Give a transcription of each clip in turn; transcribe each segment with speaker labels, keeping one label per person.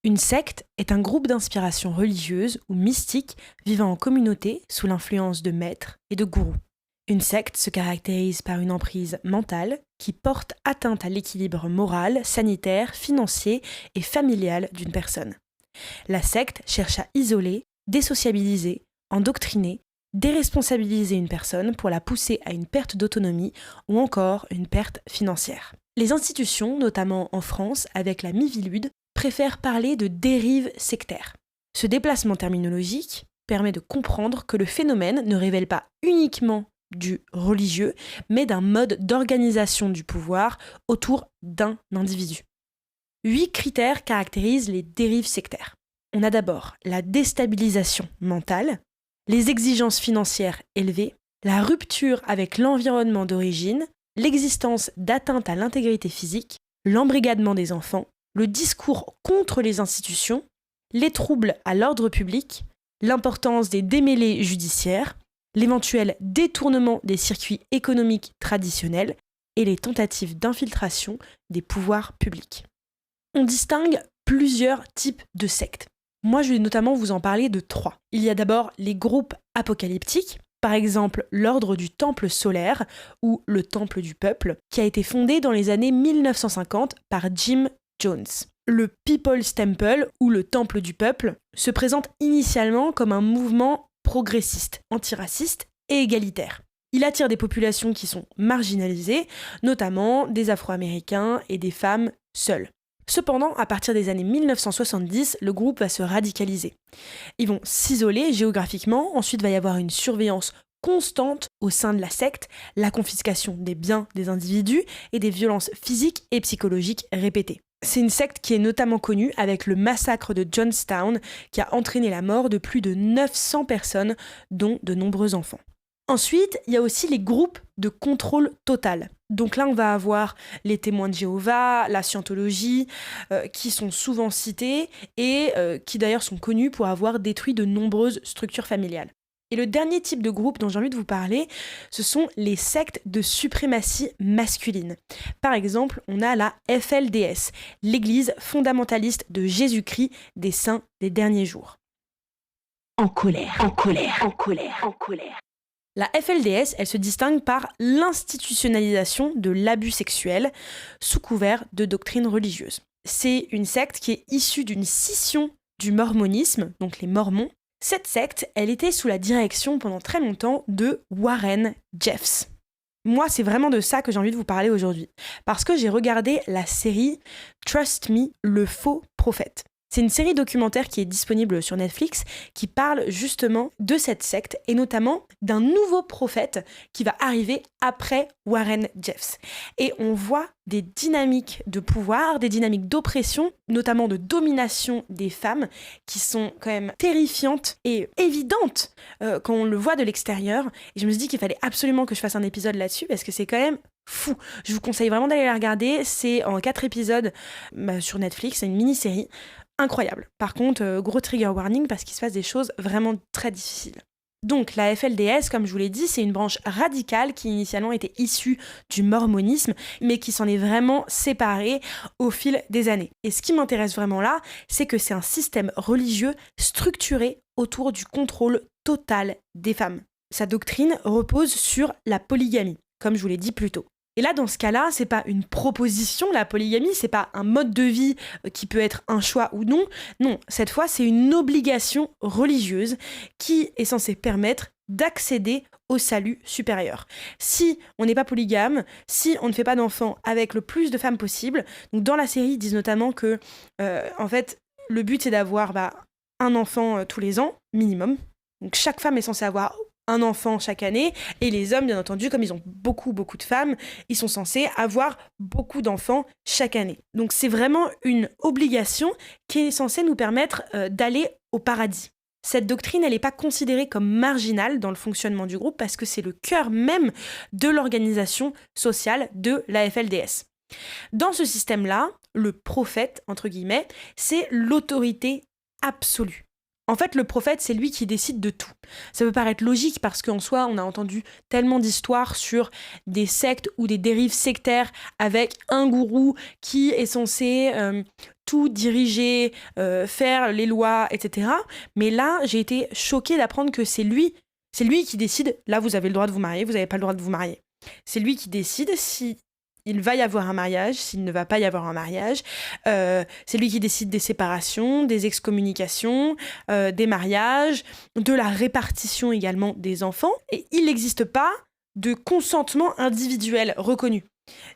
Speaker 1: Une secte est un groupe d'inspiration religieuse ou mystique vivant en communauté sous l'influence de maîtres et de gourous. Une secte se caractérise par une emprise mentale qui porte atteinte à l'équilibre moral, sanitaire, financier et familial d'une personne. La secte cherche à isoler, désociabiliser, endoctriner, déresponsabiliser une personne pour la pousser à une perte d'autonomie ou encore une perte financière. Les institutions, notamment en France avec la Miviludes, préfèrent parler de dérive sectaire. Ce déplacement terminologique permet de comprendre que le phénomène ne révèle pas uniquement du religieux, mais d'un mode d'organisation du pouvoir autour d'un individu. 8 critères caractérisent les dérives sectaires. On a d'abord la déstabilisation mentale, les exigences financières élevées, la rupture avec l'environnement d'origine, l'existence d'atteintes à l'intégrité physique, l'embrigadement des enfants, le discours contre les institutions, les troubles à l'ordre public, l'importance des démêlés judiciaires, l'éventuel détournement des circuits économiques traditionnels et les tentatives d'infiltration des pouvoirs publics. On distingue plusieurs types de sectes. Moi, je vais notamment vous en parler de 3. Il y a d'abord les groupes apocalyptiques, par exemple l'Ordre du Temple solaire ou le Temple du Peuple, qui a été fondé dans les années 1950 par Jim Jones. Le People's Temple, ou le Temple du Peuple, se présente initialement comme un mouvement progressiste, antiraciste et égalitaire. Il attire des populations qui sont marginalisées, notamment des Afro-Américains et des femmes seules. Cependant, à partir des années 1970, le groupe va se radicaliser. Ils vont s'isoler géographiquement, ensuite va y avoir une surveillance constante au sein de la secte, la confiscation des biens des individus et des violences physiques et psychologiques répétées. C'est une secte qui est notamment connue avec le massacre de Jonestown qui a entraîné la mort de plus de 900 personnes, dont de nombreux enfants. Ensuite, il y a aussi les groupes de contrôle total. Donc là, on va avoir les témoins de Jéhovah, la scientologie, qui sont souvent cités et qui d'ailleurs sont connus pour avoir détruit de nombreuses structures familiales. Et le dernier type de groupe dont j'ai envie de vous parler, ce sont les sectes de suprématie masculine. Par exemple, on a la FLDS, l'Église fondamentaliste de Jésus-Christ des saints des derniers jours.
Speaker 2: En colère.
Speaker 1: La FLDS, elle se distingue par l'institutionnalisation de l'abus sexuel sous couvert de doctrines religieuses. C'est une secte qui est issue d'une scission du mormonisme, donc les Mormons. Cette secte, elle était sous la direction pendant très longtemps de Warren Jeffs. Moi, c'est vraiment de ça que j'ai envie de vous parler aujourd'hui, parce que j'ai regardé la série Trust Me, le faux prophète. C'est une série documentaire qui est disponible sur Netflix qui parle justement de cette secte et notamment d'un nouveau prophète qui va arriver après Warren Jeffs. Et on voit des dynamiques de pouvoir, des dynamiques d'oppression, notamment de domination des femmes qui sont quand même terrifiantes et évidentes quand on le voit de l'extérieur. Et je me suis dit qu'il fallait absolument que je fasse un épisode là-dessus parce que c'est quand même fou. Je vous conseille vraiment d'aller la regarder. C'est en 4 épisodes sur Netflix, c'est une mini-série. Incroyable. Par contre, gros trigger warning parce qu'il se passe des choses vraiment très difficiles. Donc la FLDS, comme je vous l'ai dit, c'est une branche radicale qui initialement était issue du mormonisme, mais qui s'en est vraiment séparée au fil des années. Et ce qui m'intéresse vraiment là, c'est que c'est un système religieux structuré autour du contrôle total des femmes. Sa doctrine repose sur la polygamie, comme je vous l'ai dit plus tôt. Et là, dans ce cas-là, c'est pas une proposition, la polygamie, c'est pas un mode de vie qui peut être un choix ou non. Non, cette fois, c'est une obligation religieuse qui est censée permettre d'accéder au salut supérieur. Si on n'est pas polygame, si on ne fait pas d'enfants avec le plus de femmes possible, donc dans la série, ils disent notamment que, en fait, le but, c'est d'avoir un enfant tous les ans, minimum. Donc chaque femme est censée avoir un enfant chaque année, et les hommes, bien entendu, comme ils ont beaucoup de femmes, ils sont censés avoir beaucoup d'enfants chaque année. Donc c'est vraiment une obligation qui est censée nous permettre d'aller au paradis. Cette doctrine, elle n'est pas considérée comme marginale dans le fonctionnement du groupe parce que c'est le cœur même de l'organisation sociale de la FLDS. Dans ce système-là, le prophète, entre guillemets, c'est l'autorité absolue. En fait, le prophète, c'est lui qui décide de tout. Ça peut paraître logique parce qu'en soi, on a entendu tellement d'histoires sur des sectes ou des dérives sectaires avec un gourou qui est censé tout diriger, faire les lois, etc. Mais là, j'ai été choquée d'apprendre que c'est lui qui décide, là vous avez le droit de vous marier, vous n'avez pas le droit de vous marier. C'est lui qui décide si il va y avoir un mariage, s'il ne va pas y avoir un mariage. C'est lui qui décide des séparations, des excommunications, des mariages, de la répartition également des enfants. Et il n'existe pas de consentement individuel reconnu.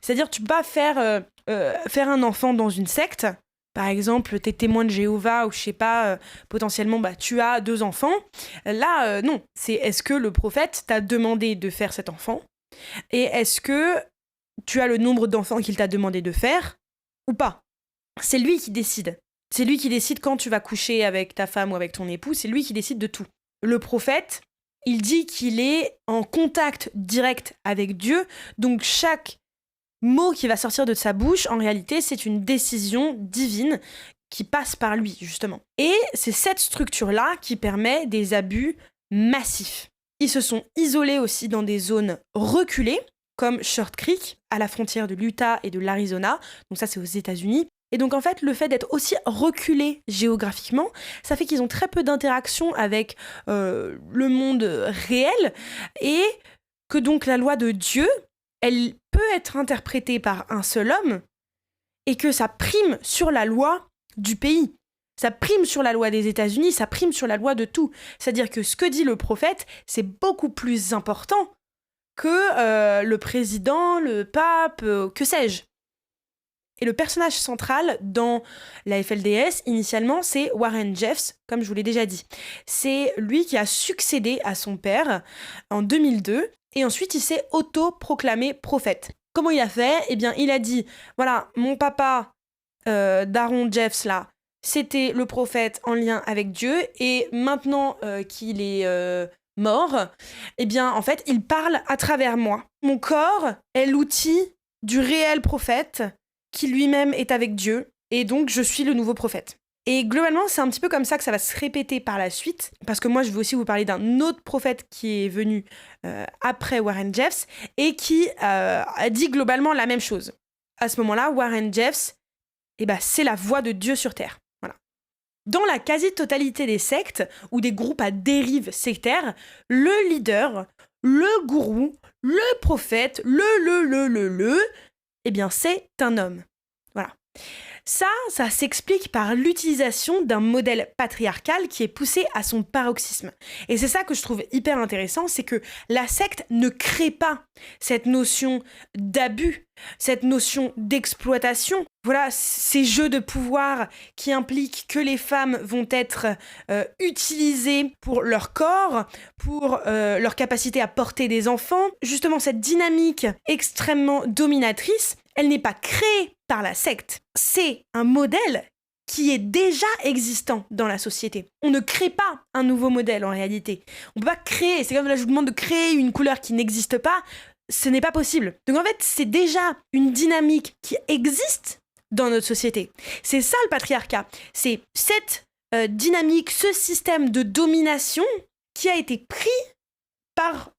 Speaker 1: C'est-à-dire tu peux pas faire un enfant dans une secte. Par exemple, t'es témoin de Jéhovah ou je sais pas, potentiellement tu as 2 enfants. Là, non. C'est est-ce que le prophète t'a demandé de faire cet enfant ? Et est-ce que tu as le nombre d'enfants qu'il t'a demandé de faire ou pas ? C'est lui qui décide. C'est lui qui décide quand tu vas coucher avec ta femme ou avec ton époux. C'est lui qui décide de tout. Le prophète, il dit qu'il est en contact direct avec Dieu. Donc chaque mot qui va sortir de sa bouche, en réalité, c'est une décision divine qui passe par lui, justement. Et c'est cette structure-là qui permet des abus massifs. Ils se sont isolés aussi dans des zones reculées, comme Short Creek, à la frontière de l'Utah et de l'Arizona. Donc ça, c'est aux États-Unis. Et donc, en fait, le fait d'être aussi reculé géographiquement, ça fait qu'ils ont très peu d'interaction avec le monde réel et que donc la loi de Dieu, elle peut être interprétée par un seul homme et que ça prime sur la loi du pays. Ça prime sur la loi des États-Unis, ça prime sur la loi de tout. C'est-à-dire que ce que dit le prophète, c'est beaucoup plus important que le président, le pape, que sais-je. Et le personnage central dans la FLDS, initialement, c'est Warren Jeffs, comme je vous l'ai déjà dit. C'est lui qui a succédé à son père en 2002, et ensuite il s'est auto-proclamé prophète. Comment il a fait ? Eh bien, il a dit, voilà, mon papa, Daron Jeffs, là, c'était le prophète en lien avec Dieu, et maintenant qu'il est mort, eh bien, en fait, il parle à travers moi. Mon corps est l'outil du réel prophète, qui lui-même est avec Dieu, et donc je suis le nouveau prophète. Et globalement, c'est un petit peu comme ça que ça va se répéter par la suite, parce que moi, je vais aussi vous parler d'un autre prophète qui est venu après Warren Jeffs, et qui a dit globalement la même chose. À ce moment-là, Warren Jeffs, c'est la voix de Dieu sur Terre. Voilà. Dans la quasi-totalité des sectes, ou des groupes à dérive sectaire, le leader, le gourou, le prophète, eh bien, c'est un homme. Voilà. Ça s'explique par l'utilisation d'un modèle patriarcal qui est poussé à son paroxysme. Et c'est ça que je trouve hyper intéressant, c'est que la secte ne crée pas cette notion d'abus, cette notion d'exploitation. Voilà, ces jeux de pouvoir qui impliquent que les femmes vont être utilisées pour leur corps, pour leur capacité à porter des enfants. Justement, cette dynamique extrêmement dominatrice, elle n'est pas créée par la secte. C'est un modèle qui est déjà existant dans la société. On ne crée pas un nouveau modèle en réalité. On peut pas créer, c'est comme là je vous demande de créer une couleur qui n'existe pas, ce n'est pas possible. Donc en fait, c'est déjà une dynamique qui existe dans notre société. C'est ça le patriarcat. C'est cette dynamique, ce système de domination qui a été pris par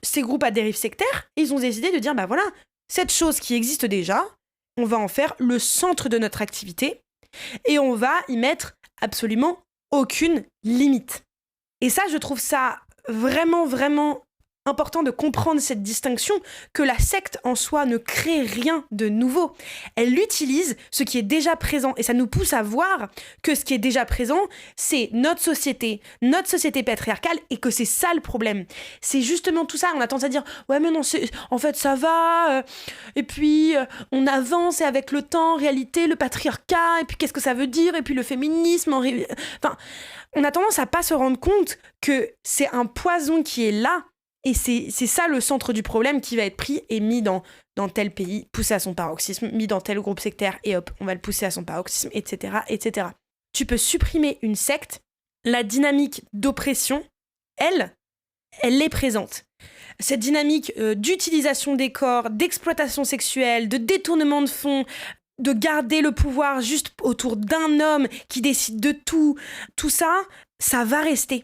Speaker 1: ces groupes à dérive sectaire. Et ils ont décidé de dire, voilà, cette chose qui existe déjà, on va en faire le centre de notre activité et on va y mettre absolument aucune limite. Et ça, je trouve ça vraiment, vraiment important de comprendre cette distinction, que la secte en soi ne crée rien de nouveau. Elle utilise ce qui est déjà présent et ça nous pousse à voir que ce qui est déjà présent, c'est notre société patriarcale et que c'est ça le problème. C'est justement tout ça, on a tendance à dire « Ouais mais non, en fait ça va, et puis on avance et avec le temps, en réalité, le patriarcat, et puis qu'est-ce que ça veut dire, et puis le féminisme, enfin, on a tendance à pas se rendre compte que c'est un poison qui est là. Et c'est ça le centre du problème qui va être pris et mis dans tel pays, poussé à son paroxysme, mis dans tel groupe sectaire, et hop, on va le pousser à son paroxysme, etc., etc. Tu peux supprimer une secte, la dynamique d'oppression, elle est présente. Cette dynamique d'utilisation des corps, d'exploitation sexuelle, de détournement de fonds, de garder le pouvoir juste autour d'un homme qui décide de tout ça, ça va rester.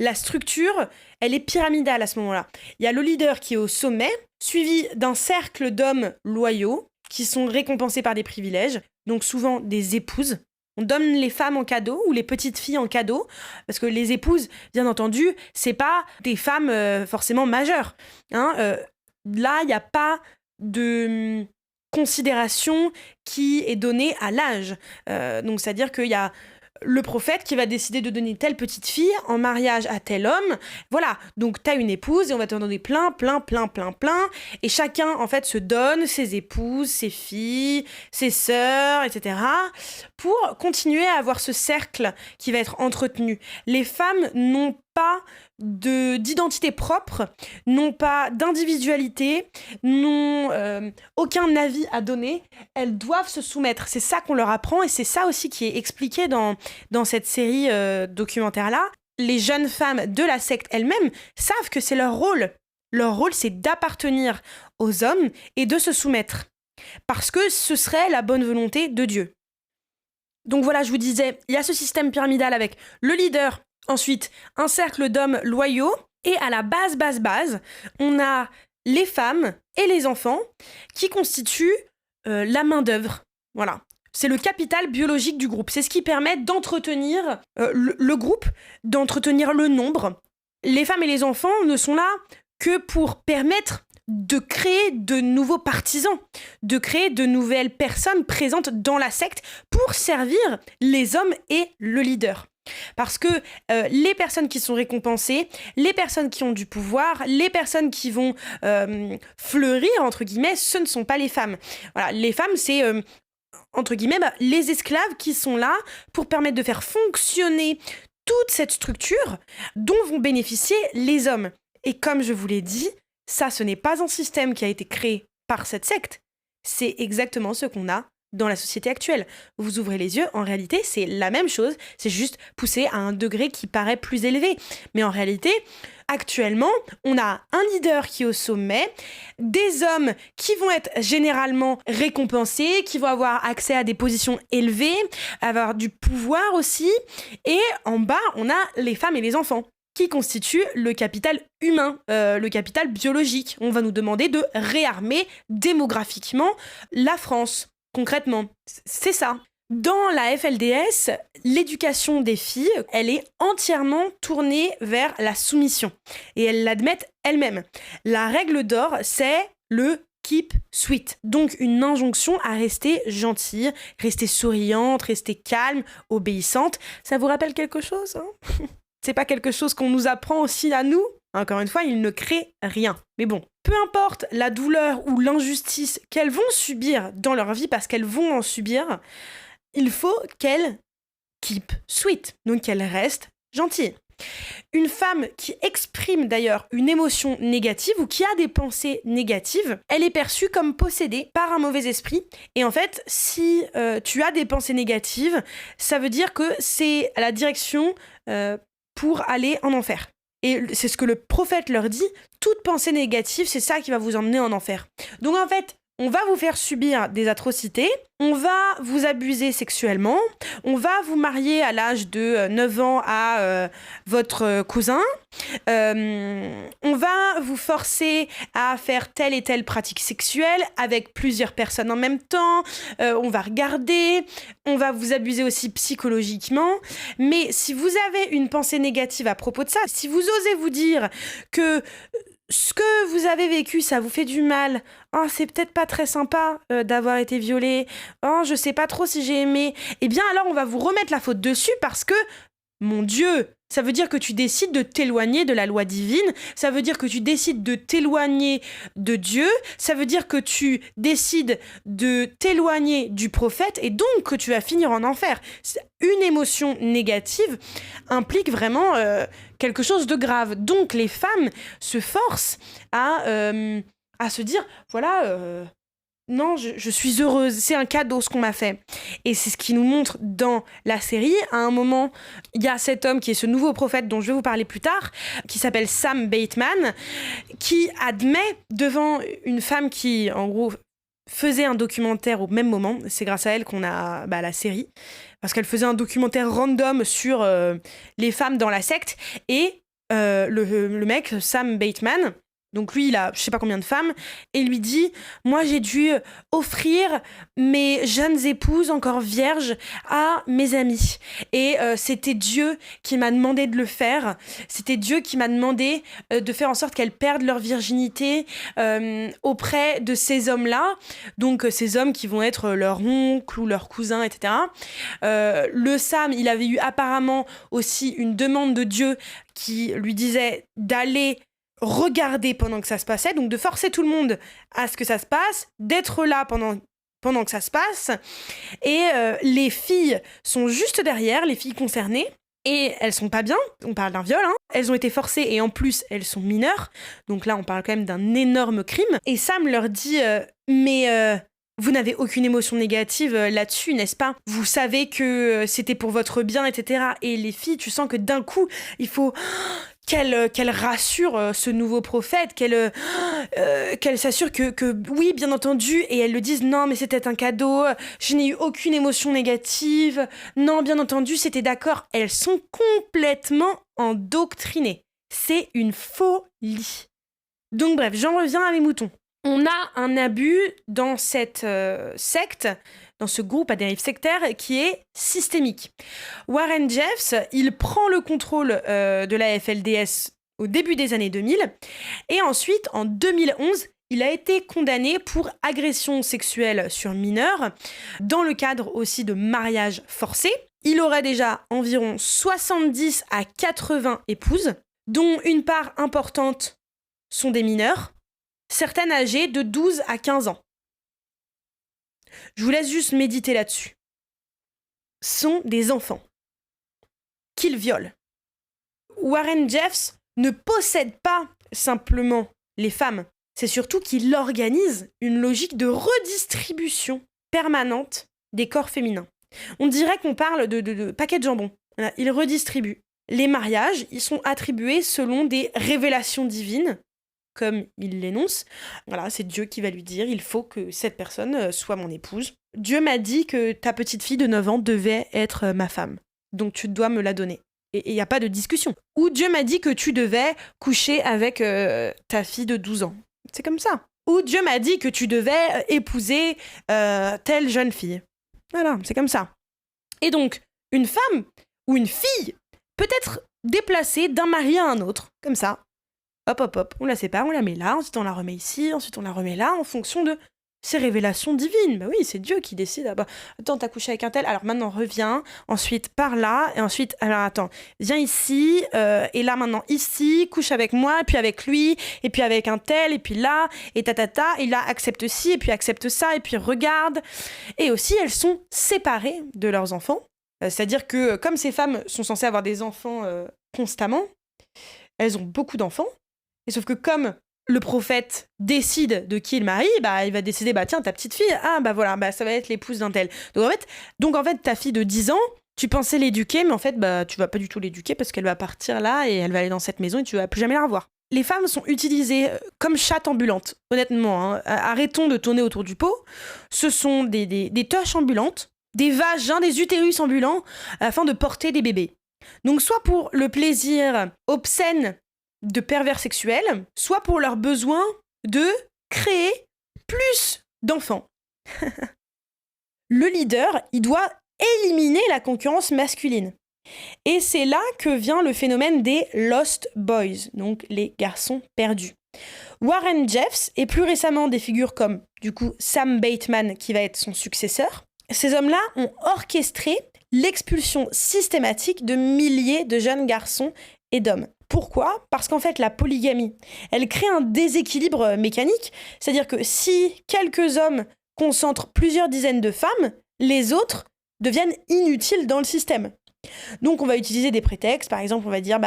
Speaker 1: La structure, elle est pyramidale à ce moment-là. Il y a le leader qui est au sommet, suivi d'un cercle d'hommes loyaux qui sont récompensés par des privilèges. donc souvent des épouses. On donne les femmes en cadeau ou les petites filles en cadeau, parce que les épouses, bien entendu, c'est pas des femmes forcément majeures. Là, il n'y a pas de considération qui est donnée à l'âge. Donc, c'est-à-dire qu'il y a le prophète qui va décider de donner telle petite fille en mariage à tel homme. Voilà, donc t'as une épouse et on va te donner plein. Et chacun, en fait, se donne ses épouses, ses filles, ses sœurs, etc. pour continuer à avoir ce cercle qui va être entretenu. Les femmes n'ont pas d'identité propre, n'ont pas d'individualité, n'ont aucun avis à donner, elles doivent se soumettre. C'est ça qu'on leur apprend et c'est ça aussi qui est expliqué dans cette série documentaire-là. Les jeunes femmes de la secte elles-mêmes savent que c'est leur rôle. Leur rôle, c'est d'appartenir aux hommes et de se soumettre. Parce que ce serait la bonne volonté de Dieu. Donc voilà, je vous disais, il y a ce système pyramidal avec le leader, ensuite, un cercle d'hommes loyaux. Et à la base, on a les femmes et les enfants qui constituent la main-d'œuvre. Voilà. C'est le capital biologique du groupe. C'est ce qui permet d'entretenir le groupe, d'entretenir le nombre. Les femmes et les enfants ne sont là que pour permettre de créer de nouveaux partisans, de créer de nouvelles personnes présentes dans la secte pour servir les hommes et le leader. Parce que les personnes qui sont récompensées, les personnes qui ont du pouvoir, les personnes qui vont fleurir, entre guillemets, ce ne sont pas les femmes. Voilà, les femmes, c'est, entre guillemets, les esclaves qui sont là pour permettre de faire fonctionner toute cette structure dont vont bénéficier les hommes. Et comme je vous l'ai dit, ça, ce n'est pas un système qui a été créé par cette secte. C'est exactement ce qu'on a dans la société actuelle. Vous ouvrez les yeux, en réalité, c'est la même chose, c'est juste poussé à un degré qui paraît plus élevé. Mais en réalité, actuellement, on a un leader qui est au sommet, des hommes qui vont être généralement récompensés, qui vont avoir accès à des positions élevées, avoir du pouvoir aussi, et en bas, on a les femmes et les enfants, qui constituent le capital humain, le capital biologique. On va nous demander de réarmer démographiquement la France. Concrètement, c'est ça. Dans la FLDS, l'éducation des filles, elle est entièrement tournée vers la soumission. Et elles l'admettent elles-mêmes. La règle d'or, c'est le keep sweet. Donc une injonction à rester gentille, rester souriante, rester calme, obéissante. Ça vous rappelle quelque chose, hein? C'est pas quelque chose qu'on nous apprend aussi à nous? Encore une fois, il ne crée rien. Mais bon, peu importe la douleur ou l'injustice qu'elles vont subir dans leur vie, parce qu'elles vont en subir, il faut qu'elles keep sweet, donc qu'elles restent gentilles. Une femme qui exprime d'ailleurs une émotion négative ou qui a des pensées négatives, elle est perçue comme possédée par un mauvais esprit. Et en fait, si tu as des pensées négatives, ça veut dire que c'est la direction pour aller en enfer. Et c'est ce que le prophète leur dit, toute pensée négative, c'est ça qui va vous emmener en enfer. Donc en fait, on va vous faire subir des atrocités, on va vous abuser sexuellement, on va vous marier à l'âge de 9 ans à votre cousin, on va vous forcer à faire telle et telle pratique sexuelle avec plusieurs personnes en même temps, on va regarder, on va vous abuser aussi psychologiquement. Mais si vous avez une pensée négative à propos de ça, si vous osez vous dire que ce que vous avez vécu, ça vous fait du mal. Oh, c'est peut-être pas très sympa d'avoir été violée. Oh, je sais pas trop si j'ai aimé. Eh bien, alors, on va vous remettre la faute dessus parce que, mon Dieu, ça veut dire que tu décides de t'éloigner de la loi divine. Ça veut dire que tu décides de t'éloigner de Dieu. Ça veut dire que tu décides de t'éloigner du prophète et donc que tu vas finir en enfer. Une émotion négative implique vraiment quelque chose de grave. Donc les femmes se forcent à se dire, voilà, non, je suis heureuse, c'est un cadeau ce qu'on m'a fait. Et c'est ce qui nous montre dans la série. À un moment, il y a cet homme qui est ce nouveau prophète dont je vais vous parler plus tard, qui s'appelle Sam Bateman, qui admet devant une femme qui, en gros, faisait un documentaire au même moment. C'est grâce à elle qu'on a la série. Parce qu'elle faisait un documentaire random sur les femmes dans la secte. Et le mec, Sam Bateman, Donc lui, il a je sais pas combien de femmes, et lui dit « Moi, j'ai dû offrir mes jeunes épouses encore vierges à mes amis. Et c'était Dieu qui m'a demandé de le faire. C'était Dieu qui m'a demandé de faire en sorte qu'elles perdent leur virginité auprès de ces hommes-là. Donc ces hommes qui vont être leur oncle ou leur cousin, etc. Le Sam, il avait eu apparemment aussi une demande de Dieu qui lui disait d'aller regarder pendant que ça se passait, donc de forcer tout le monde à ce que ça se passe, d'être là pendant que ça se passe, et les filles sont juste derrière, les filles concernées, et elles sont pas bien, on parle d'un viol, hein. Elles ont été forcées, et en plus, elles sont mineures, donc là, on parle quand même d'un énorme crime, et Sam leur dit mais vous n'avez aucune émotion négative là-dessus, n'est-ce pas? Vous savez que c'était pour votre bien, etc. Et les filles, tu sens que d'un coup, il faut qu'elle rassure ce nouveau prophète, qu'elle s'assure que oui, bien entendu, et elles le disent, non, mais c'était un cadeau, je n'ai eu aucune émotion négative, non, bien entendu, c'était d'accord. Elles sont complètement endoctrinées. C'est une folie. Donc bref, j'en reviens à mes moutons. On a un abus dans cette secte, dans ce groupe à dérive sectaire qui est systémique. Warren Jeffs, il prend le contrôle de la FLDS au début des années 2000 et ensuite, en 2011, il a été condamné pour agression sexuelle sur mineurs dans le cadre aussi de mariage forcé. Il aurait déjà environ 70 à 80 épouses, dont une part importante sont des mineurs, certaines âgées de 12 à 15 ans. Je vous laisse juste méditer là-dessus. Sont des enfants qu'il viole. Warren Jeffs ne possède pas simplement les femmes, c'est surtout qu'il organise une logique de redistribution permanente des corps féminins. On dirait qu'on parle de paquets de jambon. Voilà, il redistribue. Les mariages, ils sont attribués selon des révélations divines, comme il l'énonce. Voilà, c'est Dieu qui va lui dire « Il faut que cette personne soit mon épouse. Dieu m'a dit que ta petite fille de 9 ans devait être ma femme. Donc tu dois me la donner. » Et il n'y a pas de discussion. Ou Dieu m'a dit que tu devais coucher avec ta fille de 12 ans. C'est comme ça. Ou Dieu m'a dit que tu devais épouser telle jeune fille. Voilà, c'est comme ça. Et donc, une femme ou une fille peut être déplacée d'un mari à un autre, comme ça. Hop, hop, hop, on la sépare, on la met là, ensuite on la remet ici, ensuite on la remet là, en fonction de ces révélations divines. Bah oui, c'est Dieu qui décide. Ah bah, attends, t'as couché avec un tel, alors maintenant reviens, ensuite par là, et ensuite, alors attends, viens ici, et là maintenant ici, couche avec moi, puis avec lui, et puis avec un tel, et puis là, et et là accepte ci, et puis accepte ça, et puis regarde. Et aussi, elles sont séparées de leurs enfants, c'est-à-dire que comme ces femmes sont censées avoir des enfants constamment, elles ont beaucoup d'enfants. Et sauf que comme le prophète décide de qui il marie, bah il va décider, bah tiens, ta petite fille, ah bah voilà, bah ça va être l'épouse d'un tel. Donc en fait, ta fille de 10 ans, tu pensais l'éduquer, mais en fait, bah tu vas pas du tout l'éduquer parce qu'elle va partir là et elle va aller dans cette maison et tu vas plus jamais la revoir. Les femmes sont utilisées comme chattes ambulantes, honnêtement. Hein. Arrêtons de tourner autour du pot. Ce sont des toches ambulantes, des vagins, des utérus ambulants afin de porter des bébés. Donc soit pour le plaisir obscène de pervers sexuels, soit pour leur besoin de créer plus d'enfants. Le leader, il doit éliminer la concurrence masculine. Et c'est là que vient le phénomène des Lost Boys, donc les garçons perdus. Warren Jeffs et plus récemment des figures comme, du coup, Sam Bateman, qui va être son successeur. Ces hommes-là ont orchestré l'expulsion systématique de milliers de jeunes garçons et d'hommes. Pourquoi ? Parce qu'en fait, la polygamie, elle crée un déséquilibre mécanique. C'est-à-dire que si quelques hommes concentrent plusieurs dizaines de femmes, les autres deviennent inutiles dans le système. Donc on va utiliser des prétextes. Par exemple, on va dire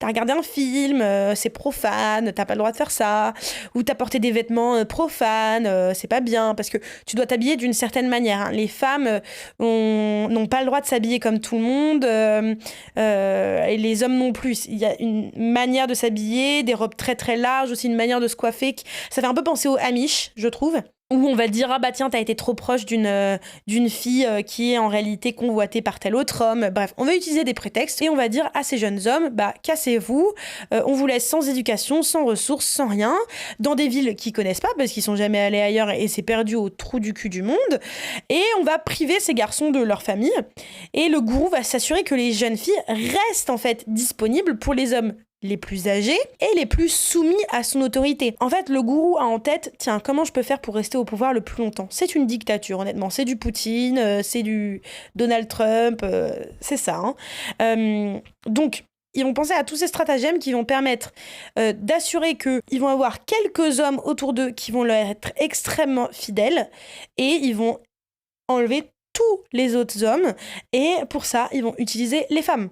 Speaker 1: t'as regardé un film, c'est profane, t'as pas le droit de faire ça. Ou t'as porté des vêtements profanes, c'est pas bien, parce que tu dois t'habiller d'une certaine manière. Hein. Les femmes n'ont pas le droit de s'habiller comme tout le monde, et les hommes non plus. Il y a une manière de s'habiller, des robes très très larges, aussi une manière de se coiffer. Ça fait un peu penser aux Amish, je trouve. Où on va dire, ah bah tiens, t'as été trop proche d'une fille qui est en réalité convoitée par tel autre homme. Bref, on va utiliser des prétextes et on va dire à ces jeunes hommes, bah cassez-vous, on vous laisse sans éducation, sans ressources, sans rien, dans des villes qu'ils connaissent pas parce qu'ils sont jamais allés ailleurs et c'est perdu au trou du cul du monde. Et on va priver ces garçons de leur famille. Et le gourou va s'assurer que les jeunes filles restent en fait disponibles pour les hommes les plus âgés et les plus soumis à son autorité. En fait, le gourou a en tête, tiens, comment je peux faire pour rester au pouvoir le plus longtemps ? C'est une dictature, honnêtement. C'est du Poutine, c'est du Donald Trump, c'est ça. Donc, ils vont penser à tous ces stratagèmes qui vont permettre d'assurer qu'ils vont avoir quelques hommes autour d'eux qui vont leur être extrêmement fidèles et ils vont enlever tous les autres hommes et pour ça, ils vont utiliser les femmes.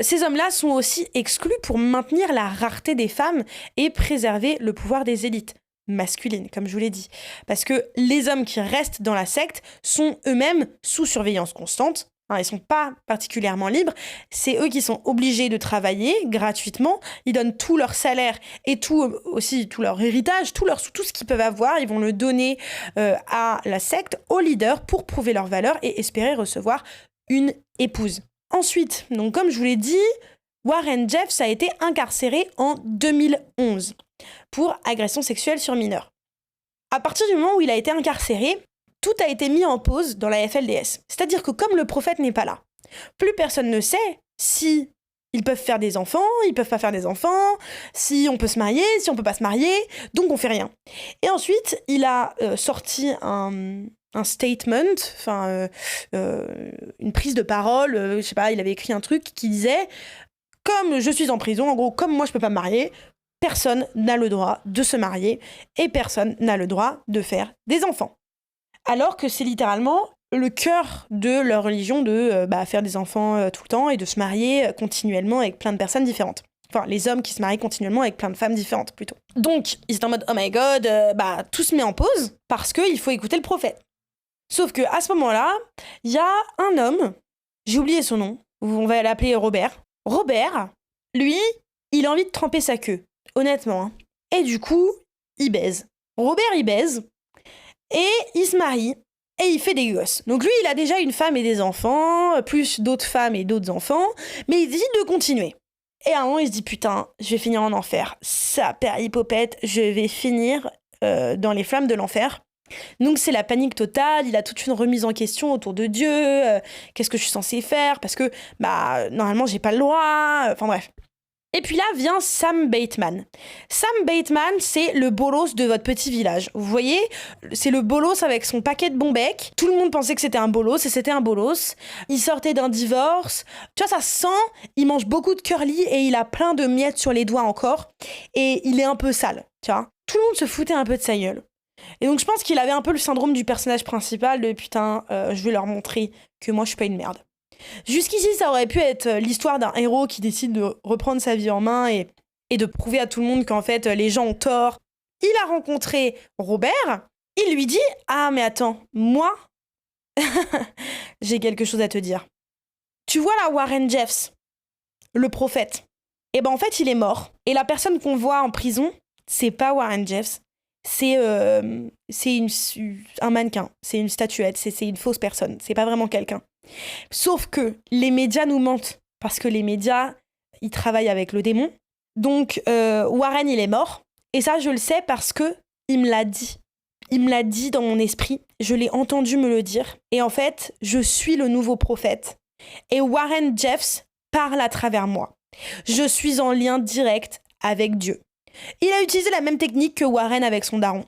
Speaker 1: Ces hommes-là sont aussi exclus pour maintenir la rareté des femmes et préserver le pouvoir des élites masculines, comme je vous l'ai dit. Parce que les hommes qui restent dans la secte sont eux-mêmes sous surveillance constante. Ils sont pas particulièrement libres. C'est eux qui sont obligés de travailler gratuitement. Ils donnent tout leur salaire et tout leur héritage, tout ce qu'ils peuvent avoir. Ils vont le donner à la secte, aux leaders, pour prouver leur valeur et espérer recevoir une épouse. Ensuite, donc comme je vous l'ai dit, Warren Jeffs a été incarcéré en 2011 pour agression sexuelle sur mineurs. À partir du moment où il a été incarcéré, tout a été mis en pause dans la FLDS. C'est-à-dire que comme le prophète n'est pas là, plus personne ne sait si ils peuvent faire des enfants, ils peuvent pas faire des enfants, si on peut se marier, si on peut pas se marier, donc on fait rien. Et ensuite, il a sorti un statement, une prise de parole, je sais pas, il avait écrit un truc qui disait « Comme je suis en prison, en gros, comme moi je peux pas me marier, personne n'a le droit de se marier et personne n'a le droit de faire des enfants. » Alors que c'est littéralement le cœur de leur religion de faire des enfants tout le temps et de se marier continuellement avec plein de personnes différentes. Enfin, les hommes qui se marient continuellement avec plein de femmes différentes, plutôt. Donc, ils étaient en mode « Oh my God », tout se met en pause parce qu'il faut écouter le prophète. Sauf qu'à ce moment-là, il y a un homme, j'ai oublié son nom, on va l'appeler Robert. Robert, lui, il a envie de tremper sa queue, honnêtement. Et du coup, il baise. Robert, il baise, et il se marie, et il fait des gosses. Donc lui, il a déjà une femme et des enfants, plus d'autres femmes et d'autres enfants, mais il décide de continuer. Et à un moment, il se dit, putain, je vais finir en enfer. Ça, péripopette, je vais finir dans les flammes de l'enfer. Donc c'est la panique totale, il a toute une remise en question autour de Dieu, qu'est-ce que je suis censée faire, parce que normalement j'ai pas le droit, enfin bref. Et puis là vient Sam Bateman. Sam Bateman, c'est le bolos de votre petit village. Vous voyez, c'est le bolos avec son paquet de bons becs. Tout le monde pensait que c'était un bolos et c'était un bolos. Il sortait d'un divorce. Tu vois, ça sent, il mange beaucoup de curly et il a plein de miettes sur les doigts encore. Et il est un peu sale, tu vois. Tout le monde se foutait un peu de sa gueule. Et donc je pense qu'il avait un peu le syndrome du personnage principal de putain, je vais leur montrer que moi je suis pas une merde. Jusqu'ici ça aurait pu être l'histoire d'un héros qui décide de reprendre sa vie en main et de prouver à tout le monde qu'en fait les gens ont tort. Il a rencontré Robert, il lui dit « Ah mais attends, moi, j'ai quelque chose à te dire. Tu vois là Warren Jeffs, le prophète, et en fait il est mort. Et la personne qu'on voit en prison, c'est pas Warren Jeffs. C'est un mannequin, c'est une statuette, c'est une fausse personne, c'est pas vraiment quelqu'un. Sauf que les médias nous mentent, parce que les médias, ils travaillent avec le démon. Donc Warren, il est mort, et ça je le sais parce que il me l'a dit. Il me l'a dit dans mon esprit, je l'ai entendu me le dire, et en fait, je suis le nouveau prophète. Et Warren Jeffs parle à travers moi. Je suis en lien direct avec Dieu. Il a utilisé la même technique que Warren avec son daron.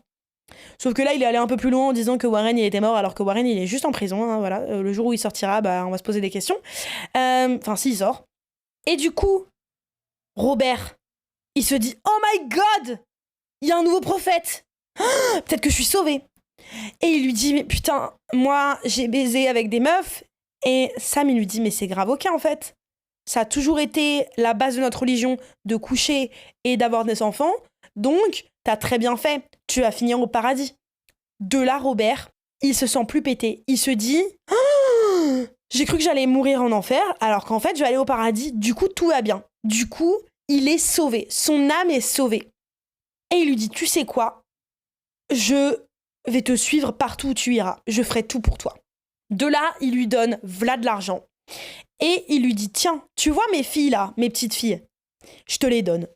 Speaker 1: Sauf que là, il est allé un peu plus loin en disant que Warren, il était mort, alors que Warren, il est juste en prison. Voilà. Le jour où il sortira, on va se poser des questions. Enfin, s'il sort. Et du coup, Robert, il se dit « Oh my God, il y a un nouveau prophète. Peut-être que je suis sauvé. » Et il lui dit « Mais putain, moi, j'ai baisé avec des meufs. » Et Sam, il lui dit « Mais c'est grave ok, en fait. Ça a toujours été la base de notre religion de coucher et d'avoir des enfants. Donc, t'as très bien fait. Tu vas finir au paradis. » De là, Robert, il se sent plus pété. Il se dit oh, j'ai cru que j'allais mourir en enfer, alors qu'en fait, je vais aller au paradis. Du coup, tout va bien. Du coup, il est sauvé. Son âme est sauvée. Et il lui dit tu sais quoi ? Je vais te suivre partout où tu iras. Je ferai tout pour toi. » De là, il lui donne v'là de l'argent. Et il lui dit, tiens, tu vois mes filles là, mes petites filles, je te les donne.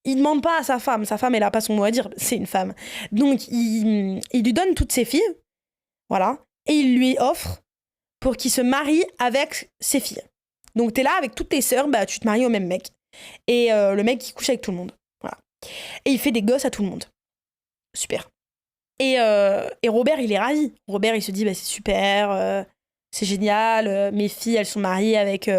Speaker 1: Il demande pas à sa femme, elle a pas son mot à dire, c'est une femme. Donc il lui donne toutes ses filles, voilà, et il lui offre pour qu'il se marie avec ses filles. Donc t'es là avec toutes tes sœurs, bah tu te maries au même mec. Et le mec il couche avec tout le monde, voilà. Et il fait des gosses à tout le monde. Super. Et Robert il est ravi. Robert il se dit, bah c'est super, c'est génial, mes filles elles sont mariées avec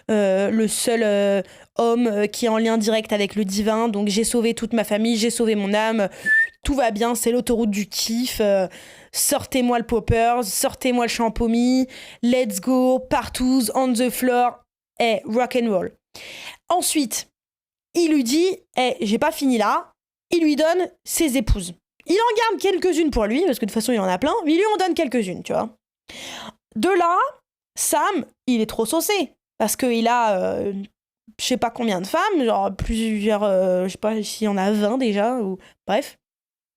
Speaker 1: le seul homme qui est en lien direct avec le divin, donc j'ai sauvé toute ma famille, j'ai sauvé mon âme, tout va bien, c'est l'autoroute du kiff, sortez-moi le poppers, sortez-moi le champomy, let's go, partout, on the floor, rock and roll. Ensuite, il lui dit, j'ai pas fini là, il lui donne ses épouses. Il en garde quelques-unes pour lui, parce que de toute façon il en a plein, mais il lui en donne quelques-unes, tu vois. De là, Sam, il est trop saucé. Parce qu'il a, je sais pas combien de femmes, genre plusieurs, je sais pas s'il y en a 20 déjà, ou bref.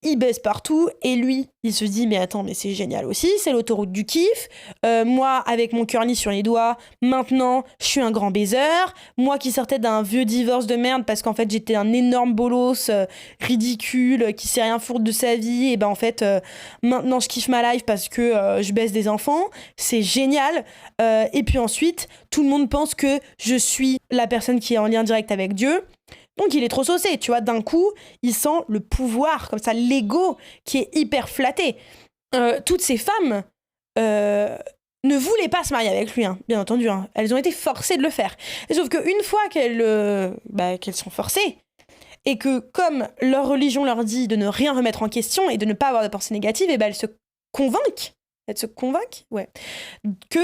Speaker 1: Il baisse partout, et lui, il se dit, mais attends, mais c'est génial aussi, c'est l'autoroute du kiff. Moi, avec mon curly sur les doigts, maintenant, je suis un grand baiser. Moi qui sortais d'un vieux divorce de merde, parce qu'en fait, j'étais un énorme bolos ridicule, qui sait rien foutre de sa vie, et ben en fait, maintenant, je kiffe ma life parce que je baisse des enfants. C'est génial. Et puis ensuite, tout le monde pense que je suis la personne qui est en lien direct avec Dieu. Donc il est trop saucé, tu vois, d'un coup, il sent le pouvoir, comme ça, l'ego qui est hyper flatté. Toutes ces femmes ne voulaient pas se marier avec lui, hein, bien entendu. Hein. Elles ont été forcées de le faire. Sauf qu'une fois qu'elles sont forcées, et que comme leur religion leur dit de ne rien remettre en question et de ne pas avoir de pensée négative, et ben elles se convainquent, que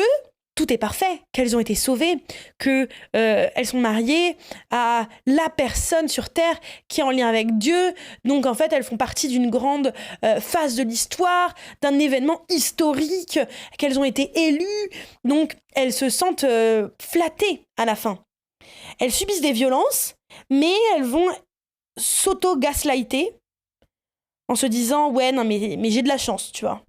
Speaker 1: tout est parfait, qu'elles ont été sauvées, que elles sont mariées à la personne sur Terre qui est en lien avec Dieu. Donc en fait, elles font partie d'une grande phase de l'histoire, d'un événement historique, qu'elles ont été élues. Donc elles se sentent flattées à la fin. Elles subissent des violences, mais elles vont s'auto-gaslighter en se disant « Ouais, non, mais j'ai de la chance, tu vois. »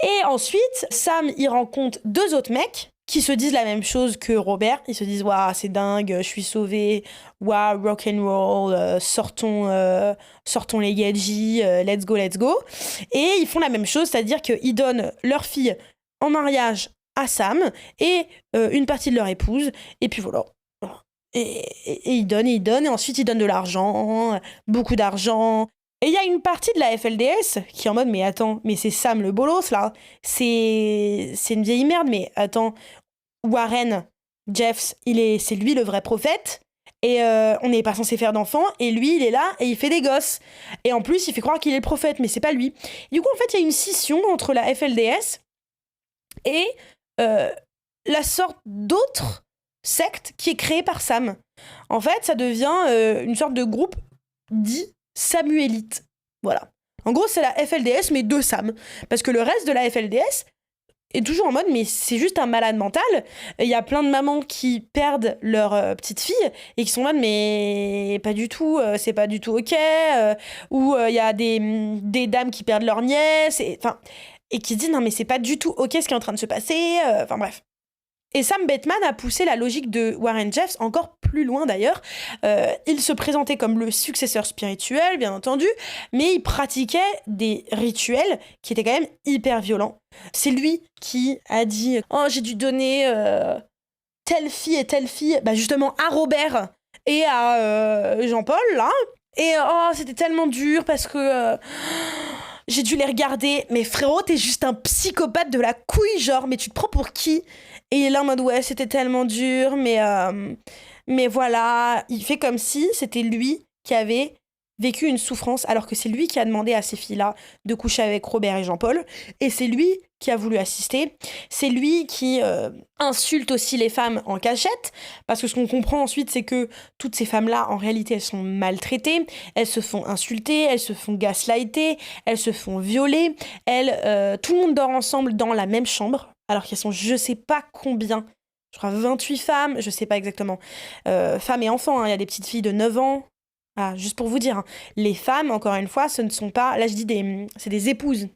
Speaker 1: Et ensuite, Sam, il rencontre 2 autres mecs qui se disent la même chose que Robert. Ils se disent « Waouh, c'est dingue, je suis sauvé. Waouh, rock and roll, sortons les gadgets, let's go, let's go. » Et ils font la même chose, c'est-à-dire qu'ils donnent leur fille en mariage à Sam et une partie de leur épouse. Et puis voilà. Et ils donnent, et ensuite ils donnent de l'argent, beaucoup d'argent. Et il y a une partie de la FLDS qui est en mode, mais attends, mais c'est Sam le bolos, là. C'est une vieille merde, mais attends, Warren Jeffs, c'est lui le vrai prophète, et on n'est pas censé faire d'enfants, et lui, il est là, et il fait des gosses. Et en plus, il fait croire qu'il est le prophète, mais c'est pas lui. Du coup, en fait, il y a une scission entre la FLDS et la sorte d'autre secte qui est créée par Sam. En fait, ça devient une sorte de groupe dit samuélite. Voilà. En gros, c'est la FLDS, mais de Sam. Parce que le reste de la FLDS est toujours en mode, mais c'est juste un malade mental. Il y a plein de mamans qui perdent leur petite fille et qui sont là, mais pas du tout, c'est pas du tout ok. Ou il y a des dames qui perdent leur nièce, et qui se disent, non, mais c'est pas du tout ok ce qui est en train de se passer. Enfin bref. Et Sam Bateman a poussé la logique de Warren Jeffs encore plus loin d'ailleurs. Il se présentait comme le successeur spirituel, bien entendu, mais il pratiquait des rituels qui étaient quand même hyper violents. C'est lui qui a dit « Oh, j'ai dû donner telle fille et telle fille, bah justement à Robert et à Jean-Paul, là. Et oh, c'était tellement dur parce que... j'ai dû les regarder. Mais frérot, t'es juste un psychopathe de la couille, genre, mais tu te prends pour qui ? Et il est là en mode, ouais, c'était tellement dur, mais voilà. Il fait comme si c'était lui qui avait vécu une souffrance, alors que c'est lui qui a demandé à ces filles-là de coucher avec Robert et Jean-Paul. Et c'est lui qui a voulu assister. C'est lui qui insulte aussi les femmes en cachette, parce que ce qu'on comprend ensuite, c'est que toutes ces femmes-là, en réalité, elles sont maltraitées, elles se font insulter, elles se font gaslighter, elles se font violer, tout le monde dort ensemble dans la même chambre, alors qu'elles sont je sais pas combien, je crois 28 femmes, je sais pas exactement, femmes et enfants, hein. Il y a des petites filles de 9 ans, Ah, juste pour vous dire, hein, les femmes, encore une fois, ce ne sont pas... Là, je dis c'est des épouses.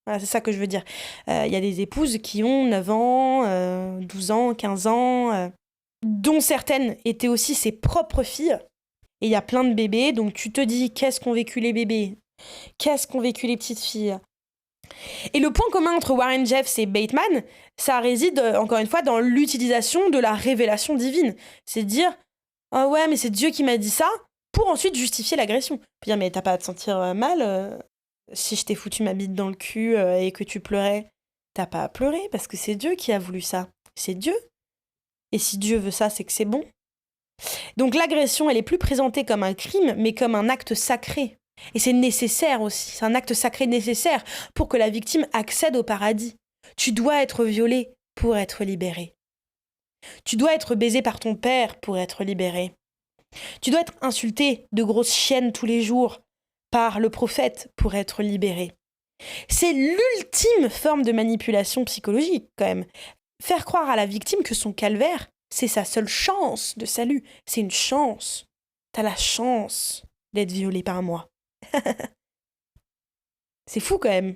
Speaker 1: Voilà, c'est ça que je veux dire. Il y a des épouses qui ont 9 ans, 12 ans, 15 ans, dont certaines étaient aussi ses propres filles. Et il y a plein de bébés, donc tu te dis, qu'est-ce qu'ont vécu les bébés? Qu'est-ce qu'ont vécu les petites filles? Et le point commun entre Warren Jeffs et Bateman, ça réside, encore une fois, dans l'utilisation de la révélation divine. C'est de dire, ah ouais, mais c'est Dieu qui m'a dit ça, pour ensuite justifier l'agression. Puis dire, mais t'as pas à te sentir mal si je t'ai foutu ma bite dans le cul et que tu pleurais. T'as pas à pleurer, parce que c'est Dieu qui a voulu ça. C'est Dieu. Et si Dieu veut ça, c'est que c'est bon. Donc l'agression, elle est plus présentée comme un crime, mais comme un acte sacré. Et c'est nécessaire aussi, c'est un acte sacré nécessaire pour que la victime accède au paradis. Tu dois être violé pour être libéré. Tu dois être baisé par ton père pour être libéré. Tu dois être insulté de grosses chiennes tous les jours par le prophète pour être libéré. C'est l'ultime forme de manipulation psychologique quand même. Faire croire à la victime que son calvaire, c'est sa seule chance de salut. C'est une chance. T'as la chance d'être violé par moi. C'est fou quand même.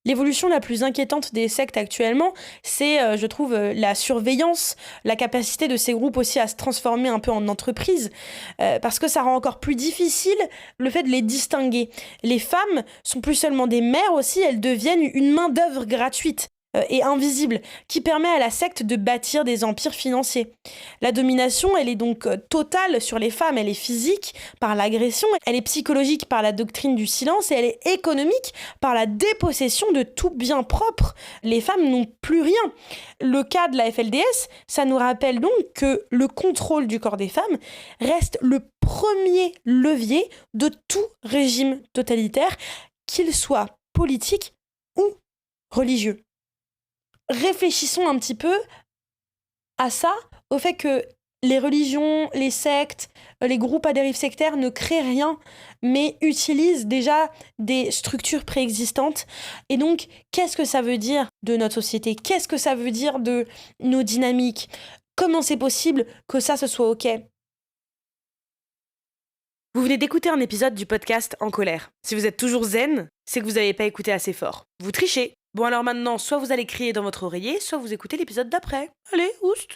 Speaker 1: L'évolution la plus inquiétante des sectes actuellement, c'est, je trouve, la surveillance, la capacité de ces groupes aussi à se transformer un peu en entreprise, parce que ça rend encore plus difficile le fait de les distinguer. Les femmes sont plus seulement des mères aussi, elles deviennent une main-d'œuvre gratuite et invisible, qui permet à la secte de bâtir des empires financiers. La domination, elle est donc totale sur les femmes, elle est physique par l'agression, elle est psychologique par la doctrine du silence et elle est économique par la dépossession de tout bien propre. Les femmes n'ont plus rien. Le cas de la FLDS, ça nous rappelle donc que le contrôle du corps des femmes reste le premier levier de tout régime totalitaire, qu'il soit politique ou religieux. Réfléchissons un petit peu à ça, au fait que les religions, les sectes, les groupes à dérive sectaire ne créent rien, mais utilisent déjà des structures préexistantes. Et donc, qu'est-ce que ça veut dire de notre société? Qu'est-ce que ça veut dire de nos dynamiques? Comment c'est possible que ça, ce soit OK? Vous venez d'écouter un épisode du podcast En colère. Si vous êtes toujours zen, c'est que vous n'avez pas écouté assez fort. Vous trichez. Bon alors maintenant, soit vous allez crier dans votre oreiller, soit vous écoutez l'épisode d'après. Allez, oust!